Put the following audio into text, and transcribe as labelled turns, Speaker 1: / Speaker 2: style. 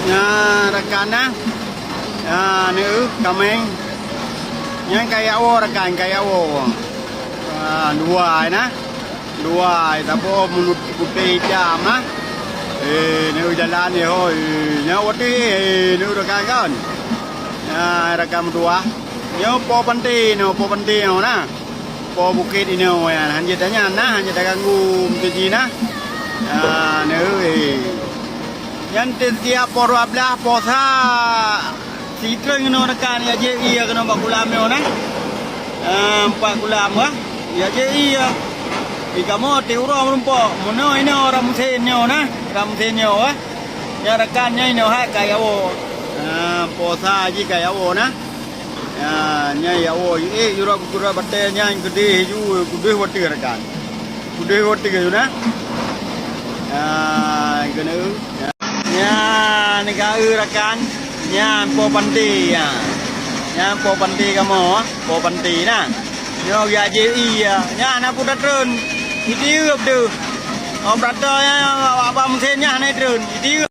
Speaker 1: rekan nữ kameng yang kaya wo rekan kaya wo dua tapi mulut putih jam nữ jalan ni hoi nyawati nữ rekan kan rekan dua nyo po panti no na po bukit ini hanya tanya hanya ganggu mesti na nữ yang tiap porwa belah posa sitreng no rekan ya je iya kena bakulam no na empat kulam wah ya je iya ikamu tiuro rumpo mono ini orang musenyo na ramsenyo wah ya rekannya ini ha kaya wo posa ji kaya wo na nya ya wo yura kura batte nya gede ju gede wati rekan gede wati ke na kena nya ni kau rekan nya po panti nya po panti kamu po panti na nyo ya je iya nya na putat run itu tu brother nya apa mesinnya na run itu